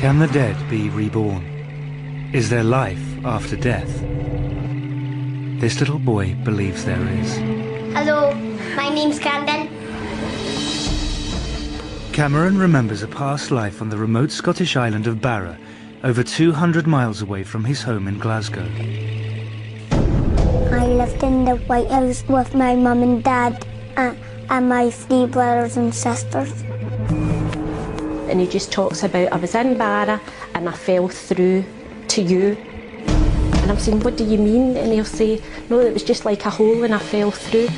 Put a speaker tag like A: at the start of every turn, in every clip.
A: Can the dead be reborn? Is there life after death? This little boy believes there is.
B: Hello, my name's Camden.
A: Cameron remembers a past life on the remote Scottish island of Barra, over 200 miles away from his home in Glasgow.
B: I lived in the White House with my mum and dad and my 3 brothers and sisters.
C: And he just talks about, I was in Barra and I fell through to you. And I'm saying, what do you mean? And he'll say, no, it was just like a hole and I fell through.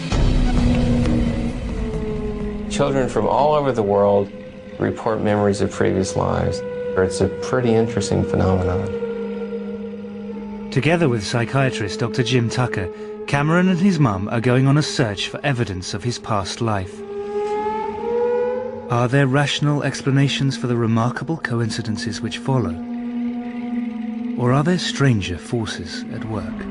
D: Children from all over the world report memories of previous lives. It's a pretty interesting phenomenon.
A: Together with psychiatrist Dr. Jim Tucker, Cameron and his mum are going on a search for evidence of his past life. Are there rational explanations for the remarkable coincidences which follow? Or are there stranger forces at work?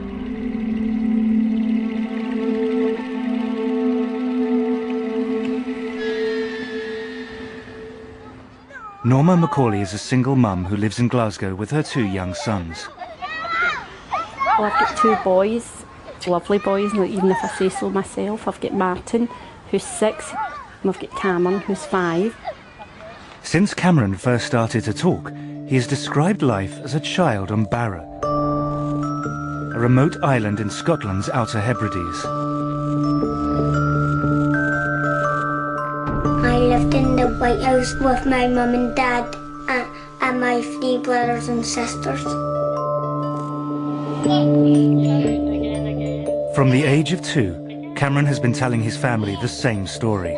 A: Norma Macaulay is a single mum who lives in Glasgow with her 2 young sons.
C: Well, I've got 2 boys, lovely boys, even if I say so myself. I've got Martin, who's 6, and I've got Cameron, who's 5.
A: Since Cameron first started to talk, he has described life as a child on Barra, a remote island in Scotland's Outer Hebrides.
B: I lived in the White House with my mum and dad and my 3 brothers and sisters.
A: From the age of 2, Cameron has been telling his family the same story.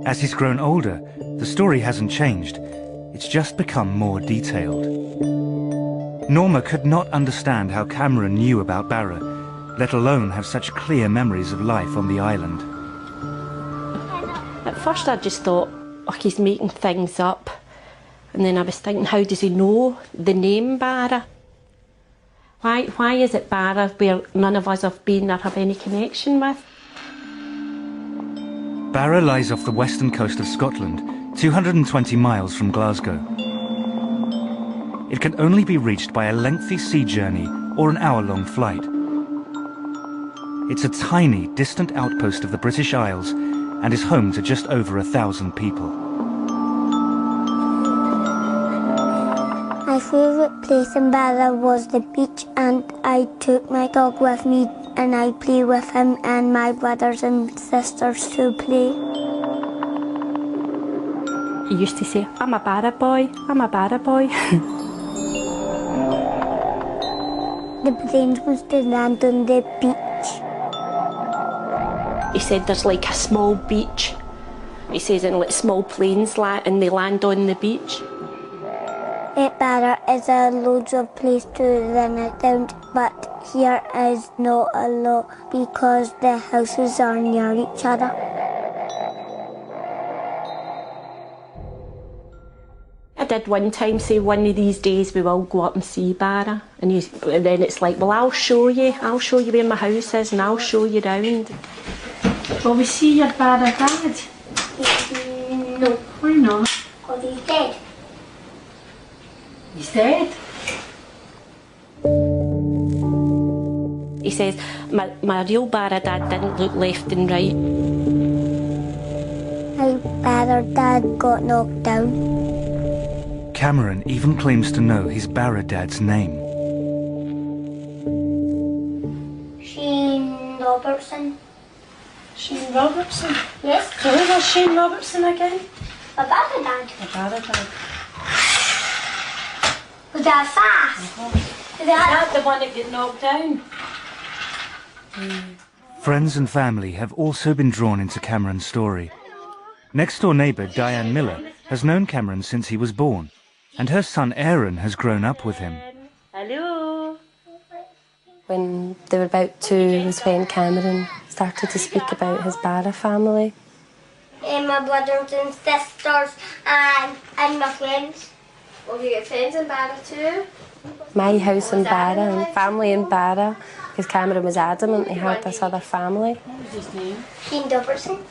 A: As he's grown older, the story hasn't changed. It's just become more detailed. Norma could not understand how Cameron knew about Barra, let alone have such clear memories of life on the island.
C: At first I just thought, oh, he's making things up. And then I was thinking, how does he know the name Barra? Why is it Barra where none of us have been or have any connection with?
A: Barra lies off the western coast of Scotland, 220 miles from Glasgow. It can only be reached by a lengthy sea journey or an hour-long flight. It's a tiny, distant outpost of the British Isles and is home to just over 1,000 people.
B: My favourite place in Barra was the beach, and I took my dog with me and I play with him and my brothers and sisters to play.
C: He used to say, I'm a Barra boy, I'm a Barra boy.
B: The planes used to land on the beach.
C: He said there's like a small beach. He says, and like small planes and they land on the beach.
B: At Barra is a loads of place to run around, but here is not a lot because the houses are near each other.
C: I did one time say one of these days we will go up and see Barra, and then it's like, well, I'll show you where my house is and I'll show you round. Will we see your Barra dad?
B: No.
C: Why not?
B: Because he's dead.
C: He's dead. He says, my real Barra dad didn't look left and right.
B: My Barra dad got knocked down.
A: Cameron even claims to know his Barra dad's name.
B: Shane Robertson.
C: Shane Robertson?
B: Yes.
C: So who was Shane Robertson again?
B: My Barra dad.
C: My Barra dad.
B: Was that fast?
C: Is that the one that got knocked down?
A: Friends and family have also been drawn into Cameron's story. Next-door neighbour Diane Miller has known Cameron since he was born, and her son Aaron has grown up with him.
C: Hello.
E: When they were about 2 was when Cameron started to speak about his Barra family.
B: And my brothers and sisters and my friends.
F: Well, you get friends in Barra too?
E: My house in Barra and family in Barra, because Cameron was adamant he had this other family.
C: What was his name?
B: Shane Robertson.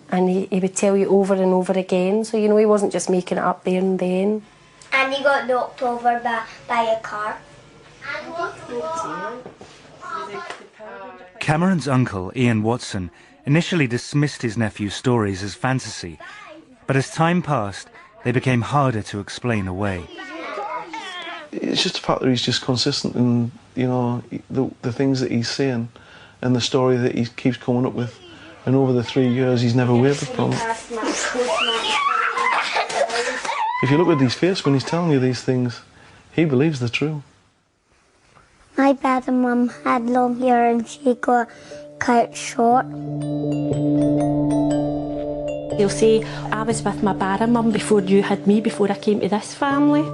E: And he would tell you over and over again, so you know he wasn't just making it up there and then.
B: And he got knocked over by a car.
A: Cameron's uncle, Ian Watson, initially dismissed his nephew's stories as fantasy, but as time passed, they became harder to explain away.
G: It's just the fact that he's just consistent in, you know, the things that he's saying and the story that he keeps coming up with. And over the 3 years, he's never wavered from it. If you look at his face when he's telling you these things, he believes they're true.
B: My dad and mum had long hair and she got cut short.
C: They'll say, I was with my Barra mum before you had me, before I came to this family.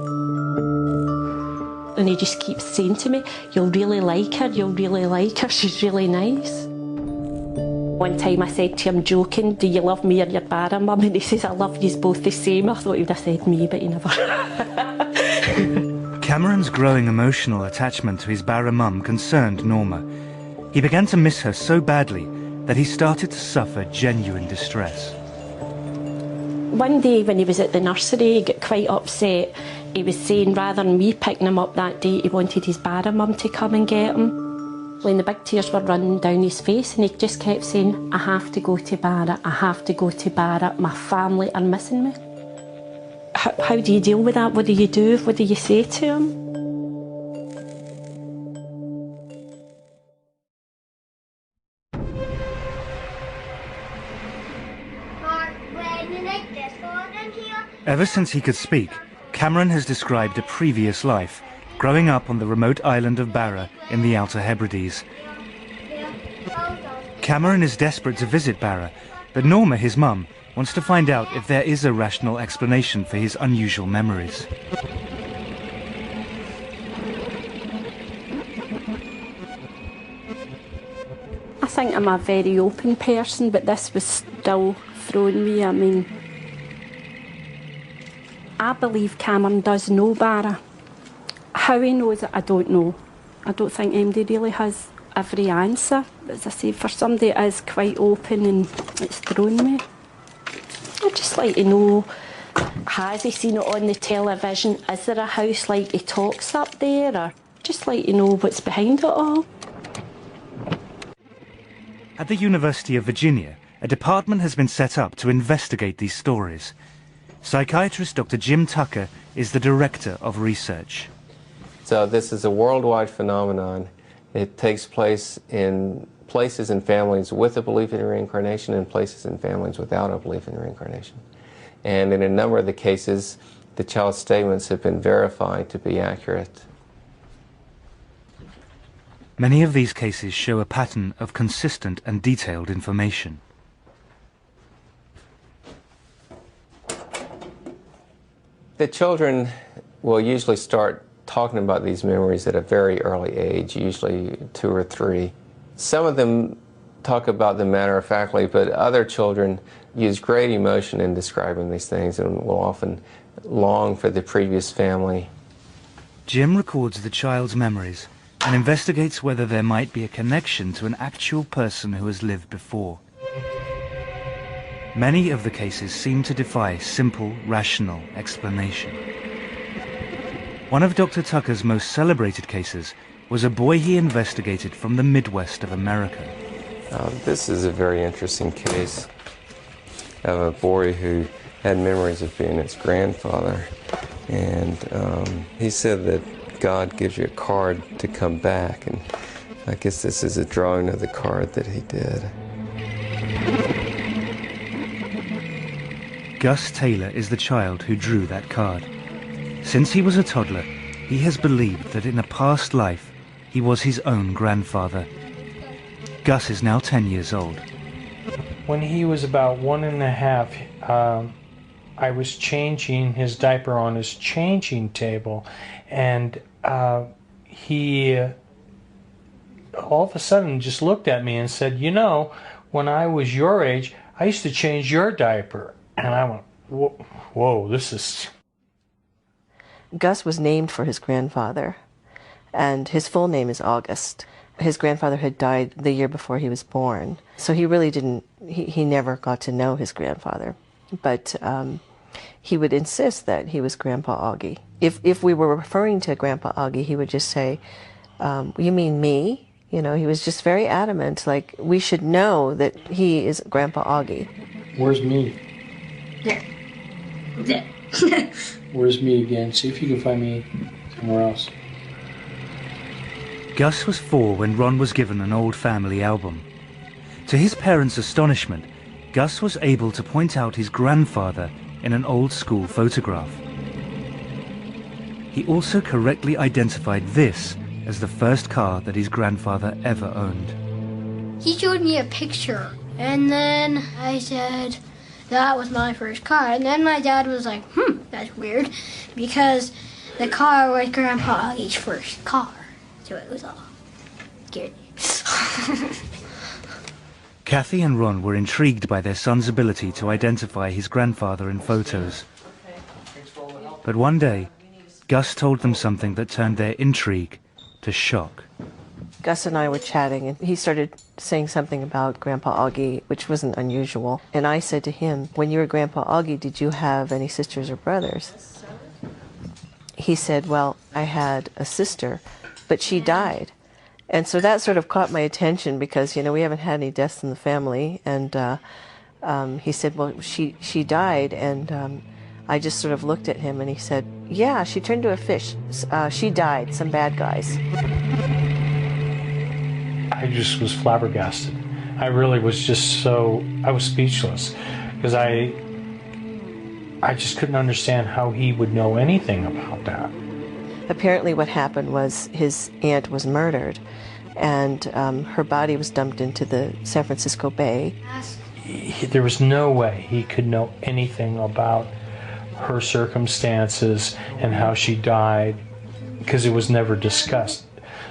C: And he just keeps saying to me, you'll really like her, you'll really like her, she's really nice. One time I said to him, joking, do you love me or your Barra mum? And he says, I love you both the same. I thought he would have said me, but he never.
A: Cameron's growing emotional attachment to his Barra mum concerned Norma. He began to miss her so badly that he started to suffer genuine distress.
C: One day when he was at the nursery, he got quite upset. He was saying rather than me picking him up that day, he wanted his Barra mum to come and get him. When the big tears were running down his face, and he just kept saying, I have to go to Barra, I have to go to Barra, my family are missing me. How do you deal with that? What do you do? What do you say to him?
A: Ever since he could speak, Cameron has described a previous life, growing up on the remote island of Barra in the Outer Hebrides. Cameron is desperate to visit Barra, but Norma, his mum, wants to find out if there is a rational explanation for his unusual memories.
C: I think I'm a very open person, but this was still throwing me. I mean, I believe Cameron does know Barra. How he knows it, I don't know. I don't think anybody really has every answer. As I say, for somebody that is quite open, and it's thrown me. I'd just like to know, has he seen it on the television? Is there a house like he talks up there? Or just like to know what's behind it all.
A: At the University of Virginia, a department has been set up to investigate these stories. Psychiatrist Dr. Jim Tucker is the director of research.
D: So this is a worldwide phenomenon. It takes place in places and families with a belief in reincarnation and places and families without a belief in reincarnation. And in a number of the cases, the child's statements have been verified to be accurate.
A: Many of these cases show a pattern of consistent and detailed information.
D: The children will usually start talking about these memories at a very early age, usually 2 or 3. Some of them talk about them matter-of-factly, but other children use great emotion in describing these things and will often long for the previous family.
A: Jim records the child's memories and investigates whether there might be a connection to an actual person who has lived before. Many of the cases seem to defy simple, rational explanation. One of Dr. Tucker's most celebrated cases was a boy he investigated from the Midwest of America.
D: This is a very interesting case of a boy who had memories of being his grandfather. And he said that God gives you a card to come back, and I guess this is a drawing of the card that he did.
A: Gus Taylor is the child who drew that card. Since he was a toddler, he has believed that in a past life, he was his own grandfather. Gus is now 10 years old.
H: When he was about 1.5, I was changing his diaper on his changing table, and he all of a sudden just looked at me and said, you know, when I was your age, I used to change your diaper. And I went, whoa, this is...
I: Gus was named for his grandfather, and his full name is August. His grandfather had died the year before he was born, so he really didn't, he never got to know his grandfather. But he would insist that he was Grandpa Augie. If we were referring to Grandpa Augie, he would just say, you mean me? You know, he was just very adamant, like, we should know that he is Grandpa Augie.
H: Where's me?
F: There. There.
H: Where's me again? See if you can find me somewhere else.
A: Gus was 4 when Ron was given an old family album. To his parents' astonishment, Gus was able to point out his grandfather in an old school photograph. He also correctly identified this as the first car that his grandfather ever owned.
J: He showed me a picture, and then I said, that was my first car. And then my dad was like, that's weird, because the car was Grandpa Augie's first car. So it was all scared.
A: Kathy and Ron were intrigued by their son's ability to identify his grandfather in photos. But one day, Gus told them something that turned their intrigue to shock.
I: Gus and I were chatting, and he started saying something about Grandpa Augie, which wasn't unusual. And I said to him, when you were Grandpa Augie, did you have any sisters or brothers? He said, well, I had a sister, but she died. And so that sort of caught my attention because, you know, we haven't had any deaths in the family. And he said, well, she died. And I just sort of looked at him and he said, yeah, she turned to a fish. She died, some bad guys.
H: I just was flabbergasted. I really was just I was speechless because I just couldn't understand how he would know anything about that.
I: Apparently what happened was his aunt was murdered and her body was dumped into the San Francisco Bay.
H: There was no way he could know anything about her circumstances and how she died because it was never discussed.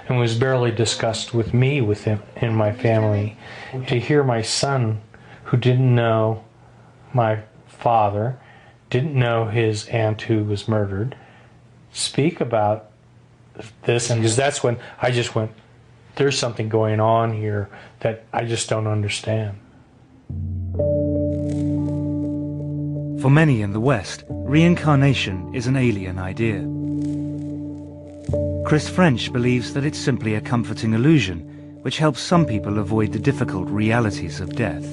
H: And was barely discussed with me, with him, in my family. To hear my son, who didn't know my father, didn't know his aunt who was murdered, speak about this, and because that's when I just went, there's something going on here that I just don't understand.
A: For many in the West, reincarnation is an alien idea. Chris French believes that it's simply a comforting illusion, which helps some people avoid the difficult realities of death.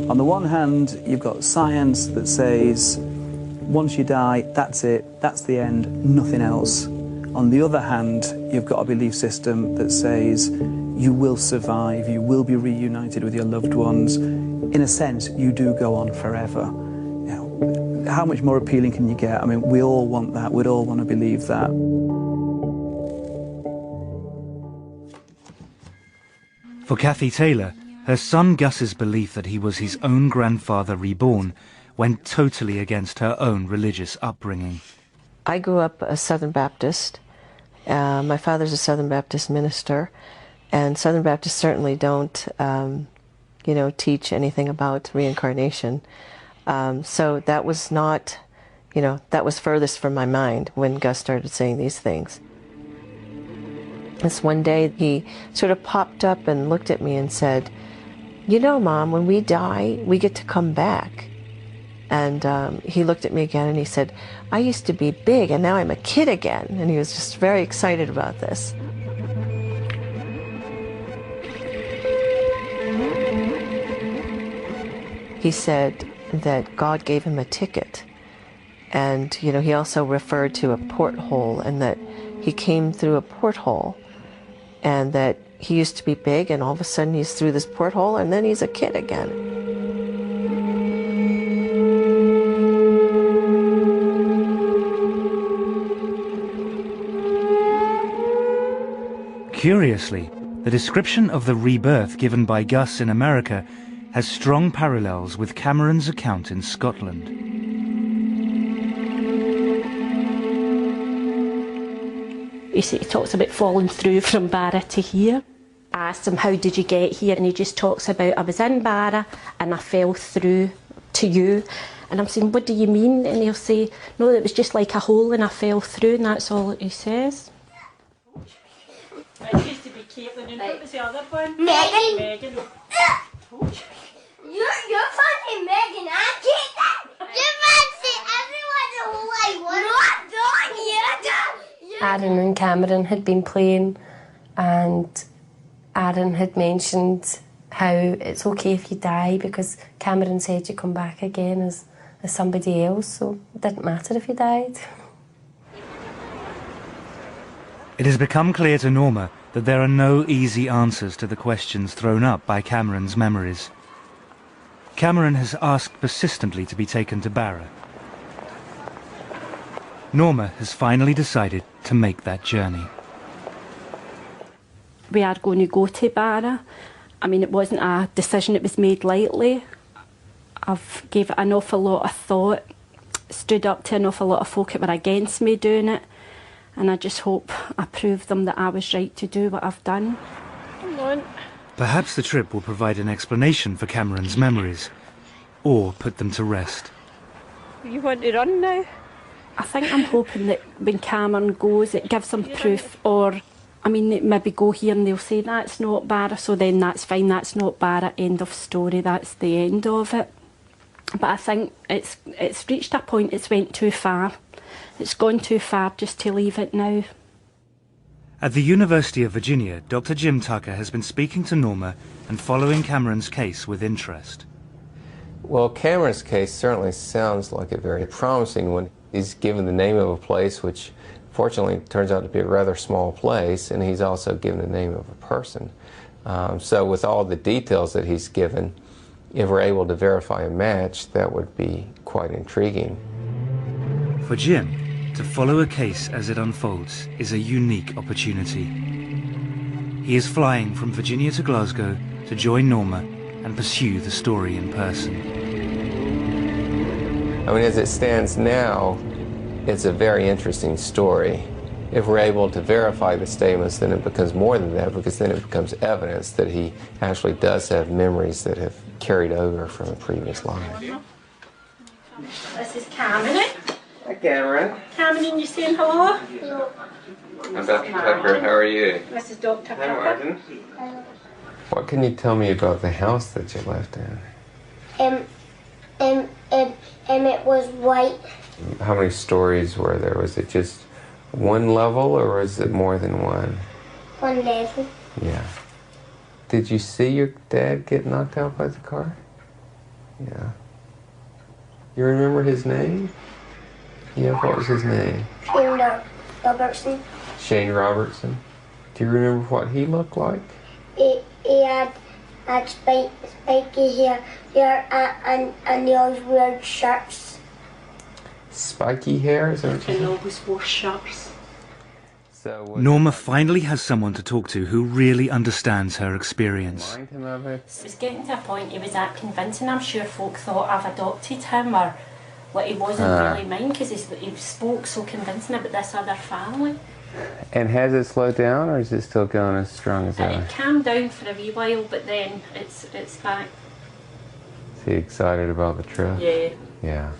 K: On the one hand, you've got science that says, once you die, that's it, that's the end, nothing else. On the other hand, you've got a belief system that says, you will survive, you will be reunited with your loved ones. In a sense, you do go on forever. How much more appealing can you get? I mean, we all want that. We'd all want to believe that.
A: For Kathy Taylor, her son Gus's belief that he was his own grandfather reborn went totally against her own religious upbringing.
I: I grew up a Southern Baptist. My father's a Southern Baptist minister, and Southern Baptists certainly don't, teach anything about reincarnation. So that was not, that was furthest from my mind when Gus started saying these things. This one day he sort of popped up and looked at me and said, you know, Mom, when we die, we get to come back. And he looked at me again and he said, I used to be big and now I'm a kid again. And he was just very excited about this. He said that God gave him a ticket. And, he also referred to a porthole and that he came through a porthole and that he used to be big and all of a sudden he's through this porthole and then he's a kid again.
A: Curiously, the description of the rebirth given by Gus in America has strong parallels with Cameron's account in Scotland.
C: He talks about falling through from Barra to here. I asked him, how did you get here? And he just talks about, I was in Barra and I fell through to you. And I'm saying, what do you mean? And he'll say, no, it was just like a hole and I fell through, and that's all he says. I used to be Caitlin, and what was the other one?
J: Megan.
C: Megan.
J: You're fine.
E: Aaron and Cameron had been playing, and Aaron had mentioned how it's okay if you die because Cameron said you come back again as somebody else, so it didn't matter if you died.
A: It has become clear to Norma that there are no easy answers to the questions thrown up by Cameron's memories. Cameron has asked persistently to be taken to Barra. Norma has finally decided to make that journey.
C: We are going to go to Barra. I mean, it wasn't a decision that was made lightly. I've gave it an awful lot of thought, stood up to an awful lot of folk that were against me doing it, and I just hope I proved them that I was right to do what I've done. Come on.
A: Perhaps the trip will provide an explanation for Cameron's memories, or put them to rest.
C: You want to run now? I think I'm hoping that when Cameron goes, it gives them proof, or, I mean, they maybe go here and they'll say, that's not Barra, so then that's fine, that's not Barra, end of story, that's the end of it. But I think it's reached a point, it's went too far. It's gone too far just to leave it now.
A: At the University of Virginia, Dr. Jim Tucker has been speaking to Norma and following Cameron's case with interest.
D: Well, Cameron's case certainly sounds like a very promising one. He's given the name of a place, which fortunately turns out to be a rather small place, and he's also given the name of a person. So with all the details that he's given, if we're able to verify a match, that would be quite intriguing.
A: For Jim, to follow a case as it unfolds is a unique opportunity. He is flying from Virginia to Glasgow to join Norma and pursue the story in person.
D: I mean, as it stands now, it's a very interesting story. If we're able to verify the statements, then it becomes more than that, because then it becomes evidence that he actually does have memories that have carried over from a previous life.
C: This is Cameron.
D: Hi, Cameron.
C: Cameron, you saying hello?
J: Hello.
D: I'm Dr. Tucker. How are you?
C: This is Dr.
D: Hi,
C: Tucker.
D: Martin. What can you tell me about the house that you lived in?
B: It was white.
D: How many stories were there? Was it just one level, or was it more than one?
B: One level.
D: Yeah. Did you see your dad get knocked out by the car? Yeah. You remember his name? Yeah, what was his name?
B: Shane Robertson.
D: Shane Robertson. Do you remember what he looked like?
B: He had spiky hair and he always wore shirts.
D: Spiky hair? Is that what you
C: And
D: said?
C: always wore shirts.
D: So,
A: Norma finally has someone to talk to who really understands her experience.
D: Remind him of it?
C: It was getting to a point he was that convincing. I'm sure folk thought I've adopted him, or what he wasn't really mine, because he spoke so convincing about this other family.
D: And has it slowed down, or is it still going as strong as ever?
C: It calmed down for a wee while, but then it's back.
D: Is he excited about the trip?
C: Yeah.
D: Yeah.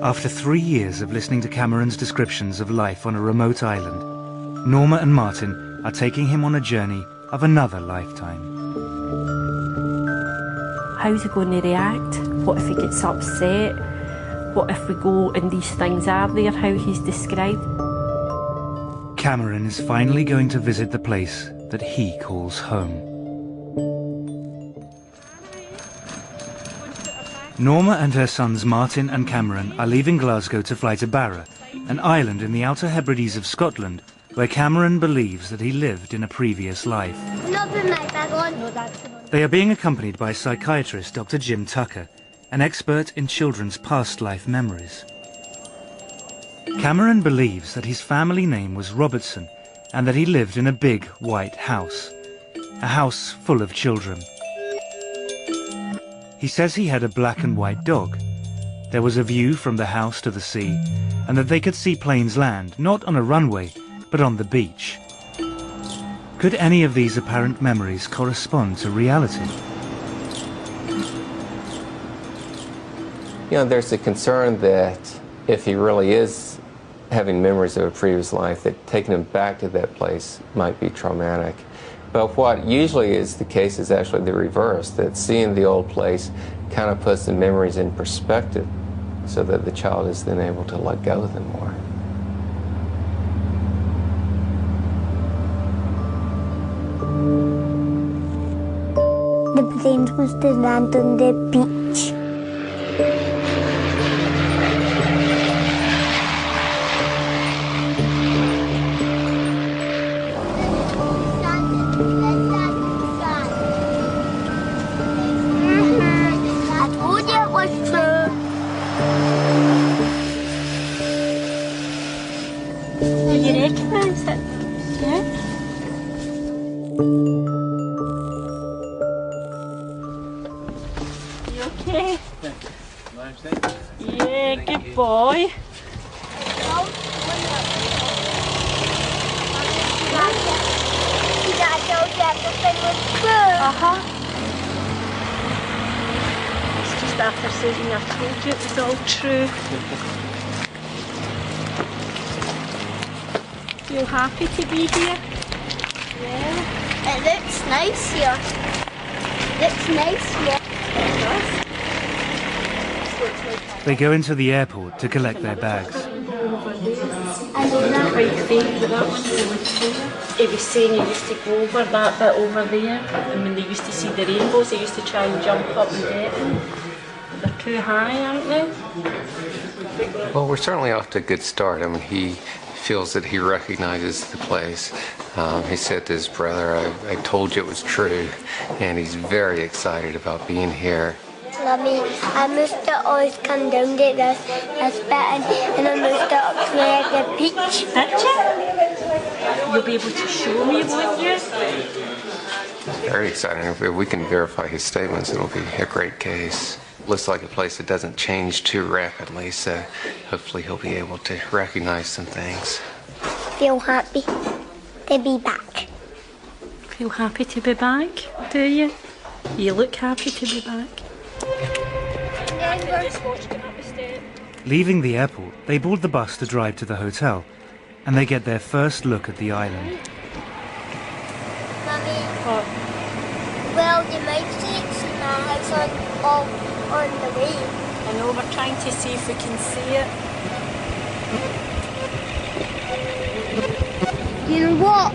A: After 3 years of listening to Cameron's descriptions of life on a remote island, Norma and Martin are taking him on a journey of another lifetime.
C: How's he going to react? What if he gets upset? What if we go and these things are there, how he's described?
A: Cameron is finally going to visit the place that he calls home. Norma and her sons Martin and Cameron are leaving Glasgow to fly to Barra, an island in the Outer Hebrides of Scotland, where Cameron believes that he lived in a previous life.
B: Not the night bag on. No, that's
A: They are being accompanied by psychiatrist Dr. Jim Tucker, an expert in children's past life memories. Cameron believes that his family name was Robertson and that he lived in a big white house, a house full of children. He says he had a black and white dog. There was a view from the house to the sea, and that they could see planes land, not on a runway, but on the beach. Could any of these apparent memories correspond to reality?
D: You know, there's a concern that if he really is having memories of a previous life, that taking him back to that place might be traumatic. But what usually is the case is actually the reverse, that seeing the old place kind of puts the memories in perspective so that the child is then able to let go of them more.
B: The planes must have landed on the beach.
J: I told you it was true.
C: Do you recognise it? Yeah? You okay? Yeah, good boy.
B: I told you everything was true.
C: It's just after saying I told you it was all true. Feel happy to be here? Yeah.
J: It looks nice here. Looks nice here.
A: They go into the airport to collect their bags.
C: I know that quite faint, but that one's really clear. He was saying he used to go over that bit over there, and when they used to see the rainbows, they used to try and jump up and get them. They're too high, aren't they?
D: Well, we're certainly off to a good start. I mean, he feels that he recognizes the place. He said to his brother, I told you it was true, and he's very excited about being here.
B: Mummy, I must have always come down to this bit and I must have up to the beach.
C: Picture? You'll be able to show me, won't you?
D: Very exciting. If we can verify his statements, it'll be a great case. Looks like a place that doesn't change too rapidly, so hopefully he'll be able to recognize some things.
B: Feel happy to be back.
C: Feel happy to be back, do you? You look happy to be back.
A: Leaving the airport, they board the bus to drive to the hotel, and they get their first look at the island.
B: Mummy,
C: What?
B: well, you might see it's in our house on the way.
C: I know, we're trying to see if we can see it.
B: You know what?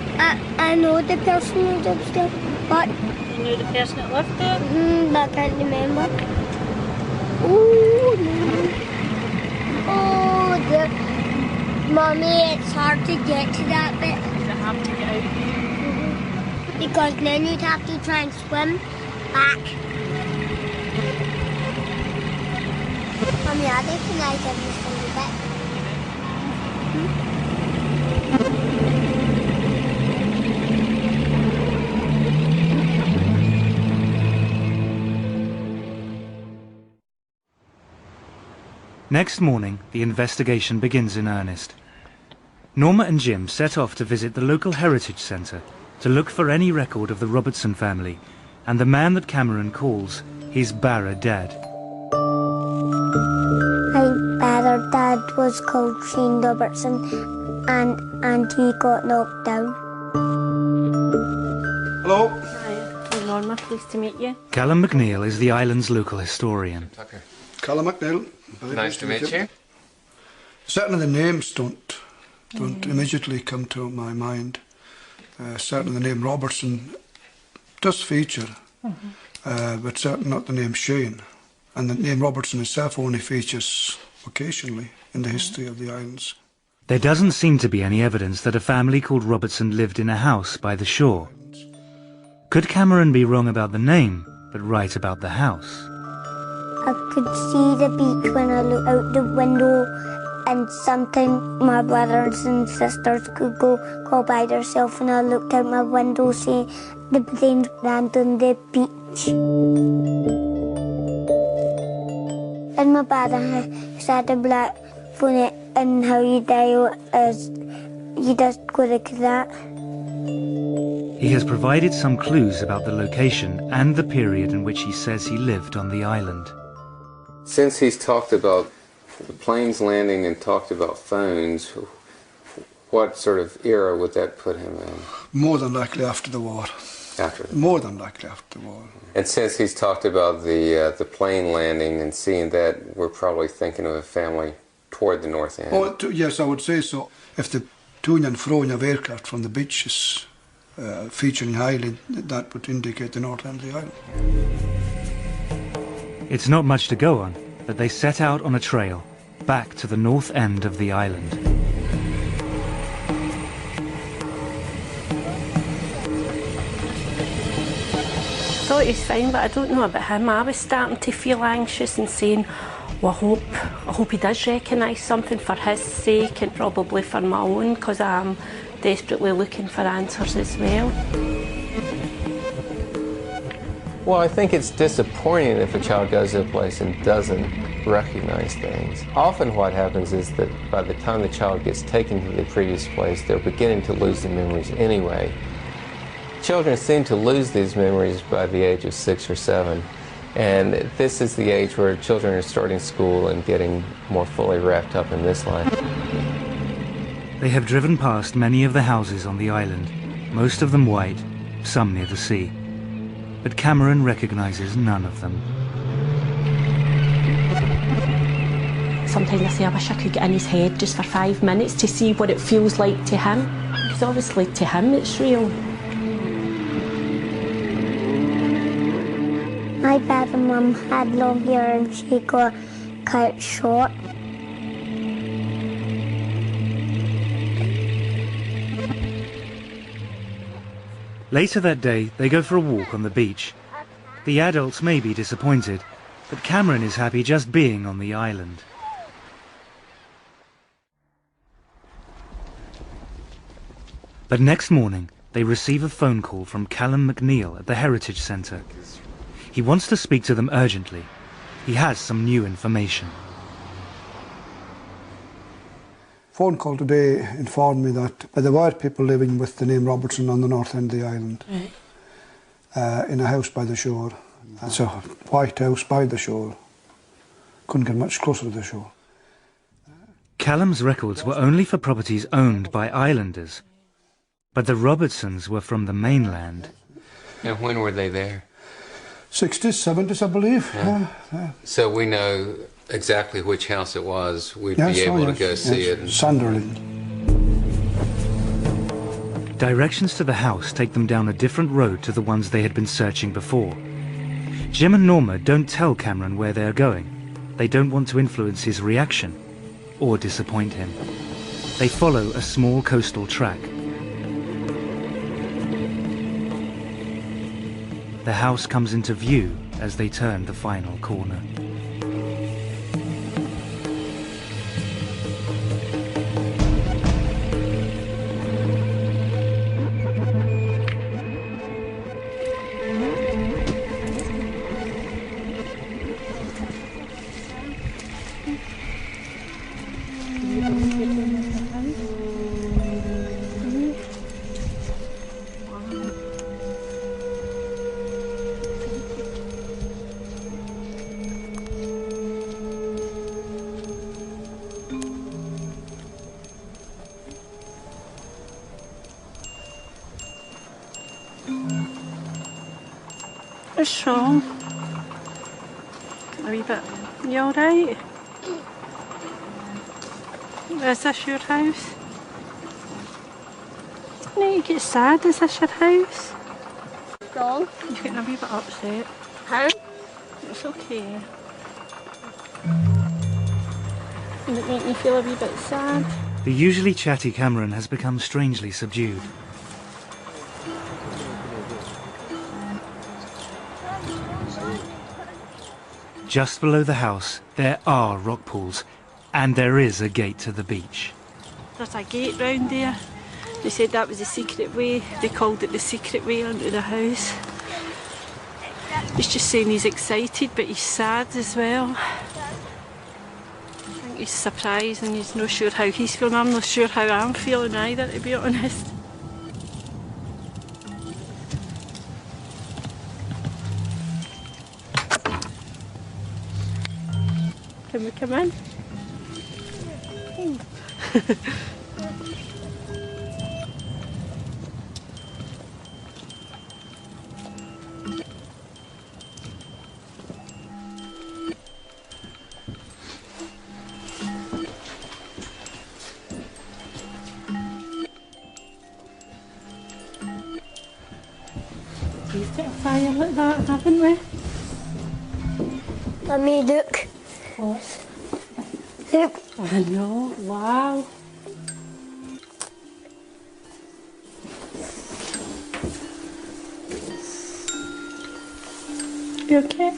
B: I know the person who lives there, but
C: You know the person that lived there?
B: I can't remember. Oh, no. Oh, Mummy, it's hard to get to that bit.
C: Does it have to get out there?
B: Because then you'd have to try and swim back. Mummy, I recognize every single bit.
A: Next morning, the investigation begins in earnest. Norma and Jim set off to visit the local heritage centre to look for any record of the Robertson family and the man that Cameron calls his Barra dad.
B: My Barra dad was called Shane Robertson and he got knocked down.
G: Hello.
C: Hi, I'm Norma, pleased to meet you.
A: Callum McNeil is the island's local historian.
D: Tucker.
L: Callum McNeil.
D: Nice to meet you.
L: Certainly the names don't immediately come to my mind. Certainly the name Robertson does feature, but certainly not the name Shane. And the name Robertson itself only features occasionally in the history of the islands.
A: There doesn't seem to be any evidence that a family called Robertson lived in a house by the shore. Could Cameron be wrong about the name, but right about the house?
B: I could see the beach when I looked out the window, and sometimes my brothers and sisters could go by themselves, and I looked out my window saying the planes land on the beach. And my brother had a black phone and how you dial is you just go like that.
A: He has provided some clues about the location and the period in which he says he lived on the island.
D: Since he's talked about the planes landing and talked about phones, what sort of era would that put him in?
L: More than likely after the war.
D: After the
L: More than likely after the war.
D: And since he's talked about the plane landing and seeing that, we're probably thinking of a family toward the north end.
L: Oh, yes, I would say so. If the to and fro of aircraft from the beaches featuring highly, that would indicate the north end of the island.
A: It's not much to go on, but they set out on a trail back to the north end of the island.
C: I thought he was fine, but I don't know about him. I was starting to feel anxious and saying, well, I hope he does recognise something for his sake and probably for my own, because I'm desperately looking for answers as well.
D: Well, I think it's disappointing if a child goes to a place and doesn't recognize things. Often what happens is that by the time the child gets taken to the previous place, they're beginning to lose the memories anyway. Children seem to lose these memories by the age of 6 or 7. And this is the age where children are starting school and getting more fully wrapped up in this life.
A: They have driven past many of the houses on the island, most of them white, some near the sea. But Cameron recognises none of them.
C: Sometimes I say I wish I could get in his head just for 5 minutes to see what it feels like to him. Because obviously to him it's real.
B: My dad and mum had long hair and she got cut short.
A: Later that day, they go for a walk on the beach. The adults may be disappointed, but Cameron is happy just being on the island. But next morning, they receive a phone call from Callum McNeil at the Heritage Centre. He wants to speak to them urgently. He has some new information.
L: Phone call today informed me that there were people living with the name Robertson on the north end of the island, in a house by the shore. It's a white house by the shore. Couldn't get much closer to the shore.
A: Callum's records were only for properties owned by islanders, but the Robertsons were from the mainland.
D: And when were they there?
L: 60s, 70s, I believe.
D: Yeah. So we know exactly which house it was. We'd be able to go see it.
L: Sunderland.
A: Directions to the house take them down a different road to the ones they had been searching before. Jim and Norma don't tell Cameron where they're going. They don't want to influence his reaction or disappoint him. They follow a small coastal track. The house comes into view as they turn the final corner.
C: What's wrong? A wee bit. You alright? Is this your house? No, you get sad. Is this your house?
J: Wrong.
C: You're getting a wee bit upset.
J: How?
C: It's okay. Does it make you feel a wee bit sad?
A: The usually chatty Cameron has become strangely subdued. Just below the house, there are rock pools, and there is a gate to the beach.
C: There's a gate round there. They said that was the secret way. They called it the secret way into the house. He's just saying he's excited, but he's sad as well. I think he's surprised and he's not sure how he's feeling. I'm not sure how I'm feeling either, to be honest. Can we come in? We've got a fire like that, haven't we?
B: Let me look.
C: What?
B: Look.
C: I know, wow. You okay?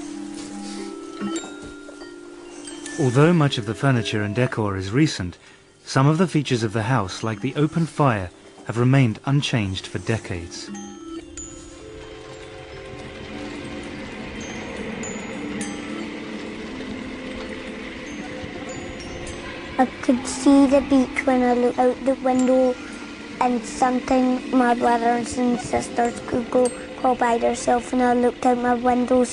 A: Although much of the furniture and decor is recent, some of the features of the house, like the open fire, have remained unchanged for decades.
B: I could see the beach when I looked out the window, and sometimes my brothers and sisters could go by themselves, and I looked out my window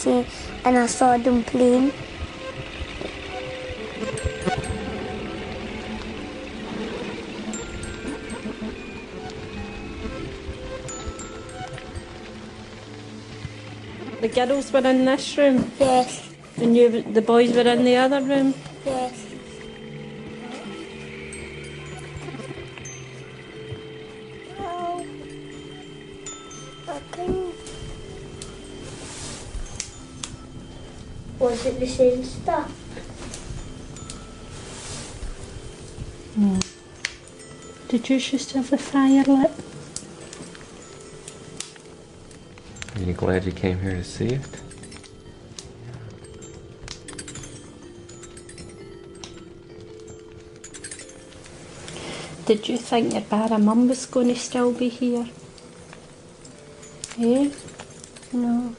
B: and I saw them playing.
C: The girls were in this room?
B: Yes.
C: And the boys were in the other room?
B: Yes. Oh. Okay. Was it the same stuff?
C: No. Did you just have the fire lit?
D: Are you glad you came here to see it?
C: Did you think your Barra mum was going to still be here? Eh? No.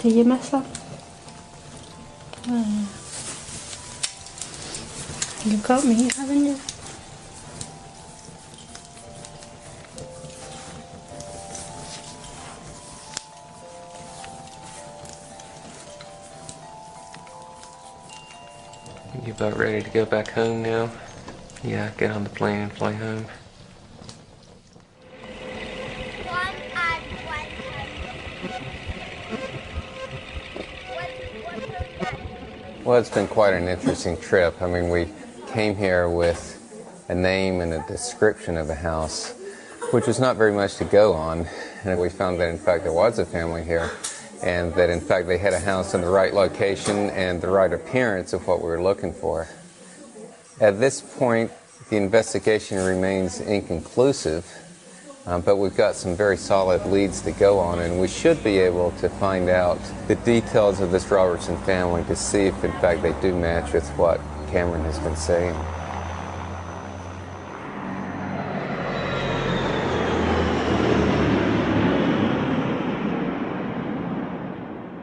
C: Do you miss her? Oh. You've got me, haven't you?
D: You about ready to go back home now? Yeah, get on the plane and fly home. Well, it's been quite an interesting trip. I mean, we came here with a name and a description of the house, which was not very much to go on. And we found that, in fact, there was a family here, and that, in fact, they had a house in the right location and the right appearance of what we were looking for. At this point, the investigation remains inconclusive, but we've got some very solid leads to go on, and we should be able to find out the details of this Robertson family to see if, in fact, they do match with what Cameron has been saying.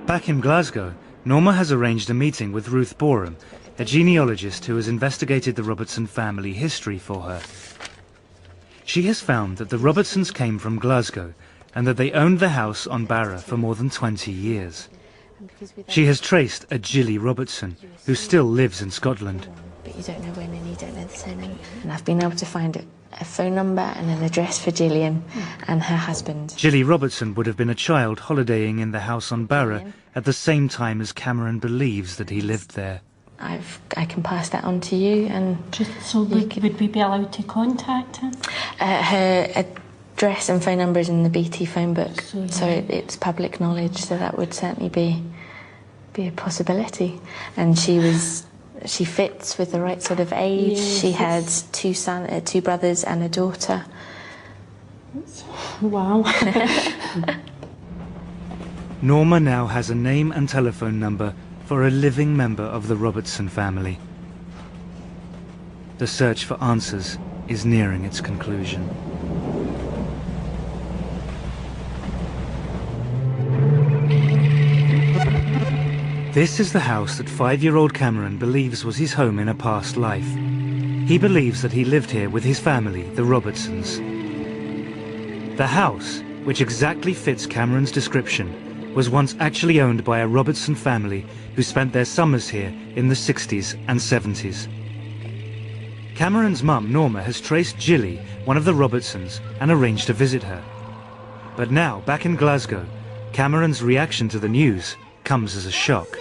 A: Back in Glasgow, Norma has arranged a meeting with Ruth Borum, a genealogist who has investigated the Robertson family history for her. She has found that the Robertsons came from Glasgow and that they owned the house on Barra for more than 20 years. She has traced a Gilly Robertson, who still lives in Scotland.
M: But you don't know when and you don't know the surname. And I've been able to find a phone number and an address for Gillian and her husband.
A: Gilly Robertson would have been a child holidaying in the house on Barra at the same time as Cameron believes that he lived there.
M: I can pass that on to you, and
C: just so would we be allowed to contact her?
M: Her address and phone number is in the BT phone book, so it's public knowledge. So that would certainly be a possibility. And she fits with the right sort of age. Yes. She had two brothers and a daughter.
C: Wow.
A: Norma now has a name and telephone number for a living member of the Robertson family. The search for answers is nearing its conclusion. This is the house that 5-year-old Cameron believes was his home in a past life. He believes that he lived here with his family, the Robertsons. The house, which exactly fits Cameron's description, was once actually owned by a Robertson family who spent their summers here in the 60s and 70s. Cameron's mum, Norma, has traced Gilly, one of the Robertsons, and arranged to visit her. But now, back in Glasgow, Cameron's reaction to the news comes as a shock.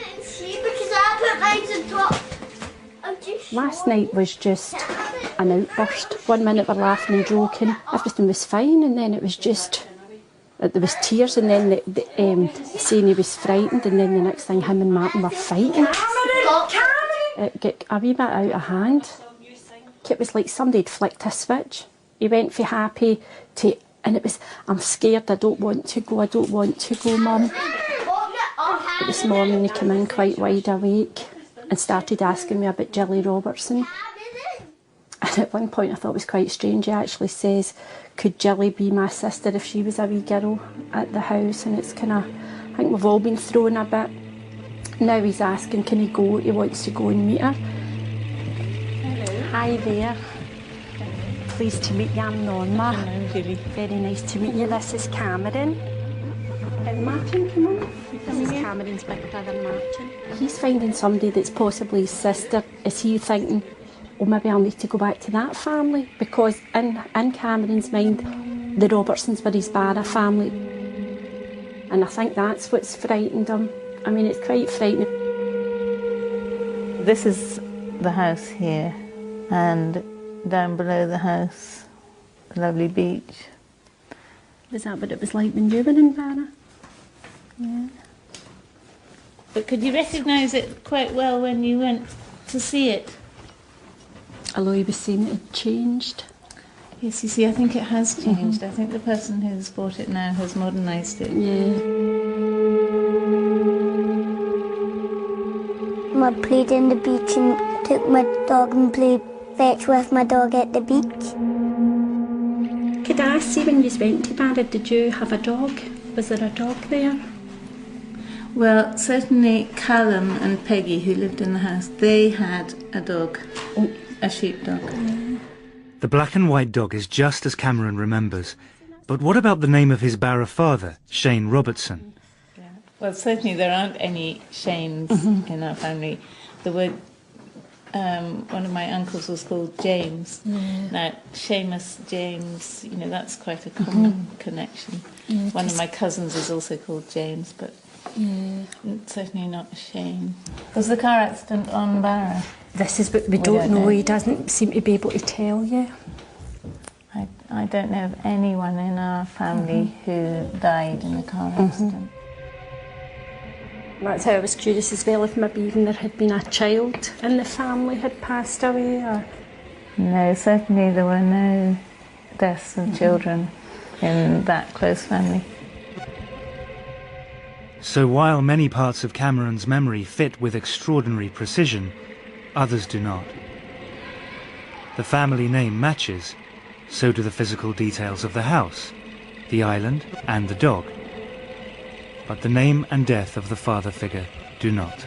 C: Last night was just an outburst. 1 minute we're laughing and joking, everything was fine, and then it was just, there was tears, and then saying he was frightened, and then the next thing him and Martin were fighting. It got a wee bit out of hand. It was like somebody had flicked a switch. He went from happy to, and it was, I'm scared, I don't want to go, Mum. But this morning he came in quite wide awake and started asking me about Jilly Robertson. And at one point I thought it was quite strange. He actually says, could Jilly be my sister if she was a wee girl at the house? And it's kind of, I think we've all been thrown a bit. Now he's asking, can he go? He wants to go and meet her.
N: Hello.
C: Hi there. Pleased to meet you, I'm Norma.
N: Hello, Julie.
C: Very nice to meet you. This is Cameron. Martin, come on. This is Cameron's big brother, Martin. He's finding somebody that's possibly his sister. Is he thinking, oh, maybe I'll need to go back to that family? Because in Cameron's mind, the Robertsons were his Barra family. And I think that's what's frightened him. I mean, it's quite frightening.
N: This is the house here, and down below the house, a lovely beach.
C: Was that what it was like when you were in Barra?
N: Yeah. But could you recognise it quite well when you went to see it?
C: Although he was saying it had changed.
N: Yes, you see, I think it has changed. I think the person who's bought it now has modernised it.
C: Yeah.
B: I played in the beach and took my dog and played fetch with my dog at the beach.
C: Could I ask you, when you went to Barra, did you have a dog? Was there a dog there?
N: Well, certainly Callum and Peggy, who lived in the house, they had a dog, a sheepdog.
C: Yeah.
A: The black and white dog is just as Cameron remembers. But what about the name of his Barra father, Shane Robertson?
N: Yeah. Well, certainly there aren't any Shanes in our family. There were, one of my uncles was called James. Yeah. Now, Seamus, James, you know, that's quite a common connection. Yeah, one of my cousins is also called James, but certainly not a Shane. Was the car accident on Barra?
C: This is what we don't know. He doesn't seem to be able to tell you.
N: I don't know of anyone in our family who died in a car accident.
C: That's how I was curious as well, if maybe even there had been a child in the family had passed away. Or...
N: No, certainly there were no deaths of children in that close family.
A: So while many parts of Cameron's memory fit with extraordinary precision, others do not. The family name matches, so do the physical details of the house, the island and the dog. But the name and death of the father figure do not.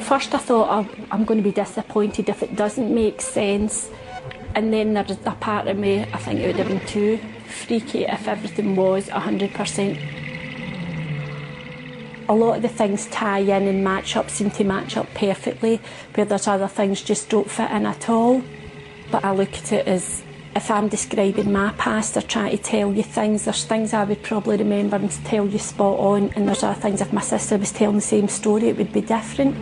C: First I thought, I'm going to be disappointed if it doesn't make sense. And then there's a part of me, I think it would have been too freaky if everything was 100%. A lot of the things tie in and match up, seem to match up perfectly, where there's other things just don't fit in at all. But I look at it as, if I'm describing my past or trying to tell you things, there's things I would probably remember and tell you spot on, and there's other things, if my sister was telling the same story, it would be different.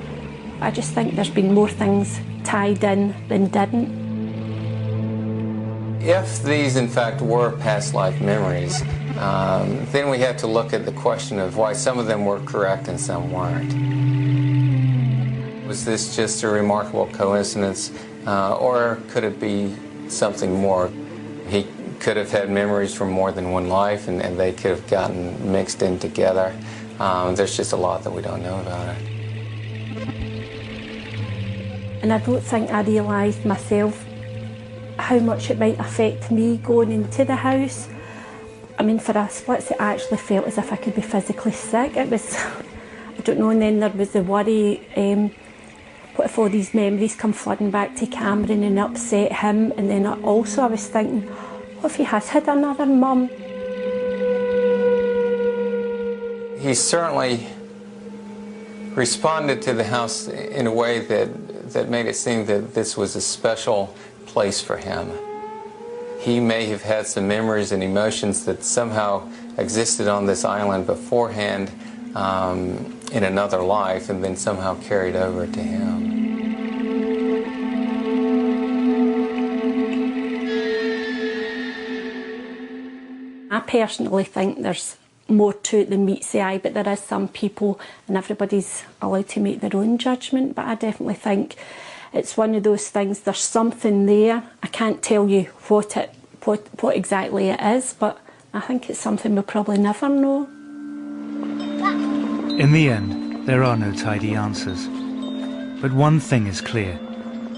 C: I just think there's been more things tied in than didn't.
D: If these, in fact, were past life memories, then we have to look at the question of why some of them were correct and some weren't. Was this just a remarkable coincidence, or could it be something more? He could have had memories from more than one life, and they could have gotten mixed in together. There's just a lot that we don't know about it.
C: And I don't think I realised myself how much it might affect me going into the house. I mean, for a split, I actually felt as if I could be physically sick. It was, I don't know, and then there was the worry, what if all these memories come flooding back to Cameron and upset him? And then also I was thinking, what if he has had another mum?
D: He certainly responded to the house in a way that made it seem that this was a special place for him. He may have had some memories and emotions that somehow existed on this island beforehand, in another life and then somehow carried over to him.
C: I personally think there's more to it than meets the eye, but there is some people, and everybody's allowed to make their own judgment, but I definitely think it's one of those things, there's something there. I can't tell you what exactly it is, but I think it's something we'll probably never know.
A: In the end, there are no tidy answers. But one thing is clear,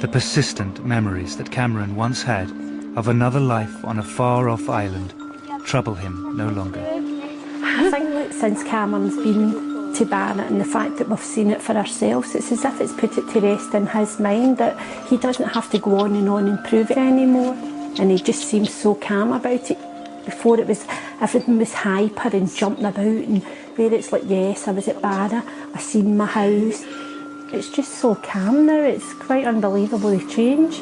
A: the persistent memories that Cameron once had of another life on a far-off island trouble him no longer.
C: I think that since Cameron's been to Barnet and the fact that we've seen it for ourselves, it's as if it's put it to rest in his mind that he doesn't have to go on and prove it anymore. And he just seems so calm about it. Before it was, everything was hyper and jumping about, and where it's like, yes, I was at Barnet, I seen my house. It's just so calm now, it's quite unbelievable the change.